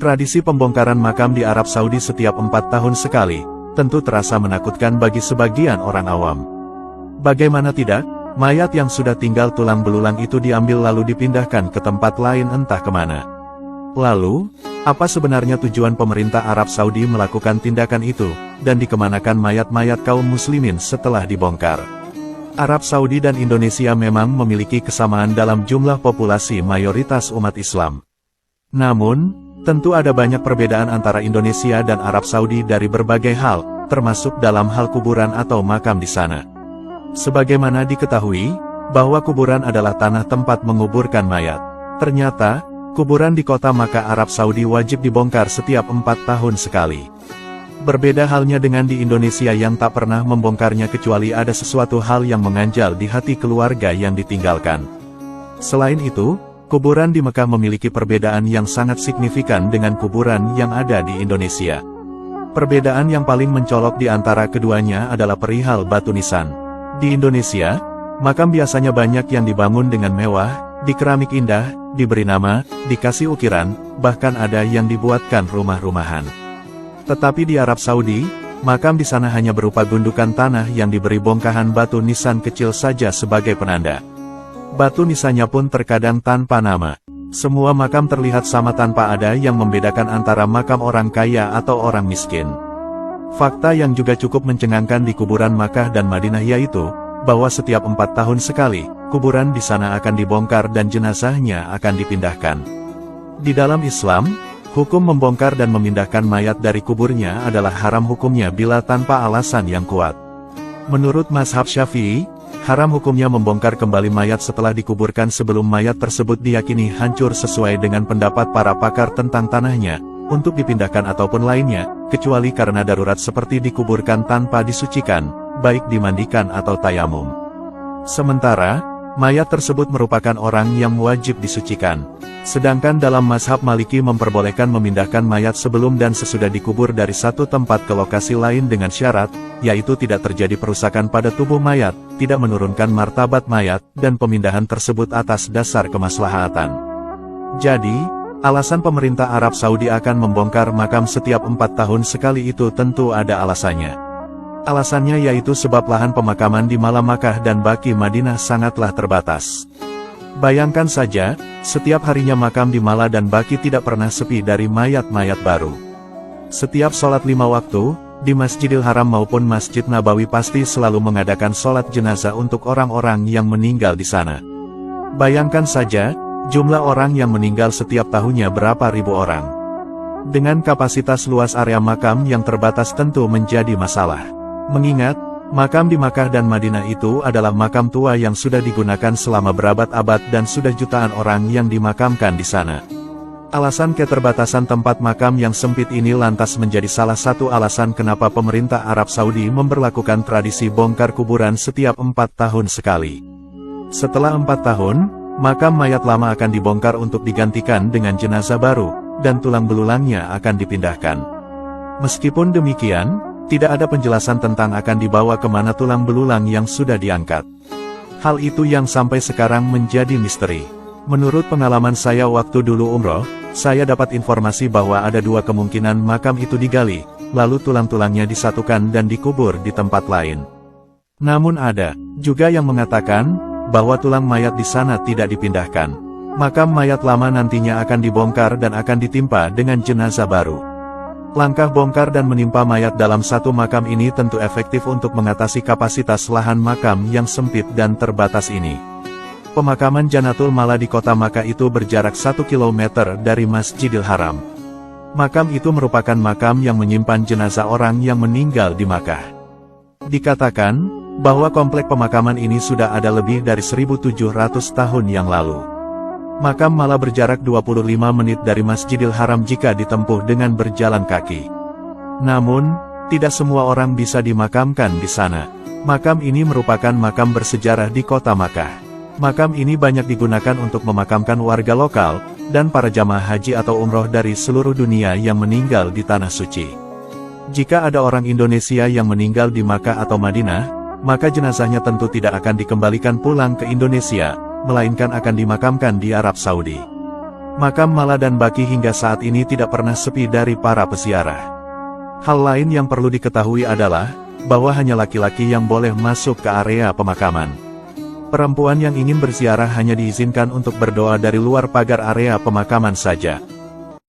Tradisi pembongkaran makam di Arab Saudi setiap 4 tahun sekali, tentu terasa menakutkan bagi sebagian orang awam. Bagaimana tidak, mayat yang sudah tinggal tulang belulang itu diambil lalu dipindahkan ke tempat lain entah kemana. Lalu, apa sebenarnya tujuan pemerintah Arab Saudi melakukan tindakan itu, dan dikemanakan mayat-mayat kaum muslimin setelah dibongkar? Arab Saudi dan Indonesia memang memiliki kesamaan dalam jumlah populasi mayoritas umat Islam. Namun, tentu ada banyak perbedaan antara Indonesia dan Arab Saudi dari berbagai hal, termasuk dalam hal kuburan atau makam di sana. Sebagaimana diketahui, bahwa kuburan adalah tanah tempat menguburkan mayat. Ternyata, kuburan di kota Makkah Arab Saudi wajib dibongkar setiap 4 tahun sekali. Berbeda halnya dengan di Indonesia yang tak pernah membongkarnya kecuali ada sesuatu hal yang mengganjal di hati keluarga yang ditinggalkan. Selain itu, kuburan di Mekah memiliki perbedaan yang sangat signifikan dengan kuburan yang ada di Indonesia. Perbedaan yang paling mencolok di antara keduanya adalah perihal batu nisan. Di Indonesia, makam biasanya banyak yang dibangun dengan mewah, di keramik indah, diberi nama, dikasih ukiran, bahkan ada yang dibuatkan rumah-rumahan. Tetapi di Arab Saudi, makam di sana hanya berupa gundukan tanah yang diberi bongkahan batu nisan kecil saja sebagai penanda. Batu nisannya pun terkadang tanpa nama. Semua makam terlihat sama tanpa ada yang membedakan antara makam orang kaya atau orang miskin. Fakta yang juga cukup mencengangkan di kuburan Makkah dan Madinah yaitu, bahwa setiap 4 tahun sekali, kuburan di sana akan dibongkar dan jenazahnya akan dipindahkan. Di dalam Islam, hukum membongkar dan memindahkan mayat dari kuburnya adalah haram hukumnya bila tanpa alasan yang kuat. Menurut mazhab Syafi'i, haram hukumnya membongkar kembali mayat setelah dikuburkan sebelum mayat tersebut diyakini hancur sesuai dengan pendapat para pakar tentang tanahnya, untuk dipindahkan ataupun lainnya, kecuali karena darurat seperti dikuburkan tanpa disucikan, baik dimandikan atau tayamum. Sementara, mayat tersebut merupakan orang yang wajib disucikan. Sedangkan dalam mazhab Maliki memperbolehkan memindahkan mayat sebelum dan sesudah dikubur dari satu tempat ke lokasi lain dengan syarat, yaitu tidak terjadi perusakan pada tubuh mayat, tidak menurunkan martabat mayat, dan pemindahan tersebut atas dasar kemaslahatan. Jadi, alasan pemerintah Arab Saudi akan membongkar makam setiap 4 tahun sekali itu tentu ada alasannya. Alasannya yaitu sebab lahan pemakaman di Malam Makkah dan Baqi Madinah sangatlah terbatas. Bayangkan saja, setiap harinya makam di Mala dan Baqi tidak pernah sepi dari mayat-mayat baru. Setiap sholat 5 waktu, di Masjidil Haram maupun Masjid Nabawi pasti selalu mengadakan sholat jenazah untuk orang-orang yang meninggal di sana. Bayangkan saja, jumlah orang yang meninggal setiap tahunnya berapa ribu orang. Dengan kapasitas luas area makam yang terbatas tentu menjadi masalah. Mengingat, makam di Makkah dan Madinah itu adalah makam tua yang sudah digunakan selama berabad-abad dan sudah jutaan orang yang dimakamkan di sana. Alasan keterbatasan tempat makam yang sempit ini lantas menjadi salah satu alasan kenapa pemerintah Arab Saudi memberlakukan tradisi bongkar kuburan setiap 4 tahun sekali. Setelah 4 tahun, makam mayat lama akan dibongkar untuk digantikan dengan jenazah baru, dan tulang belulangnya akan dipindahkan. Meskipun demikian, tidak ada penjelasan tentang akan dibawa kemana tulang belulang yang sudah diangkat. Hal itu yang sampai sekarang menjadi misteri. Menurut pengalaman saya waktu dulu umroh, saya dapat informasi bahwa ada 2 kemungkinan makam itu digali, lalu tulang-tulangnya disatukan dan dikubur di tempat lain. Namun ada juga yang mengatakan bahwa tulang mayat di sana tidak dipindahkan. Makam mayat lama nantinya akan dibongkar dan akan ditimpa dengan jenazah baru. Langkah bongkar dan menimpa mayat dalam satu makam ini tentu efektif untuk mengatasi kapasitas lahan makam yang sempit dan terbatas ini. Pemakaman Janatul Mala di kota Makkah itu berjarak 1 km dari Masjidil Haram. Makam itu merupakan makam yang menyimpan jenazah orang yang meninggal di Makkah. Dikatakan bahwa komplek pemakaman ini sudah ada lebih dari 1.700 tahun yang lalu. Makam Mala berjarak 25 menit dari Masjidil Haram jika ditempuh dengan berjalan kaki. Namun, tidak semua orang bisa dimakamkan di sana. Makam ini merupakan makam bersejarah di kota Makkah. Makam ini banyak digunakan untuk memakamkan warga lokal, dan para jamaah haji atau umroh dari seluruh dunia yang meninggal di Tanah Suci. Jika ada orang Indonesia yang meninggal di Makkah atau Madinah, maka jenazahnya tentu tidak akan dikembalikan pulang ke Indonesia, melainkan akan dimakamkan di Arab Saudi. Makam Mala dan Baki hingga saat ini tidak pernah sepi dari para peziarah. Hal lain yang perlu diketahui adalah, bahwa hanya laki-laki yang boleh masuk ke area pemakaman. Perempuan yang ingin berziarah hanya diizinkan untuk berdoa dari luar pagar area pemakaman saja.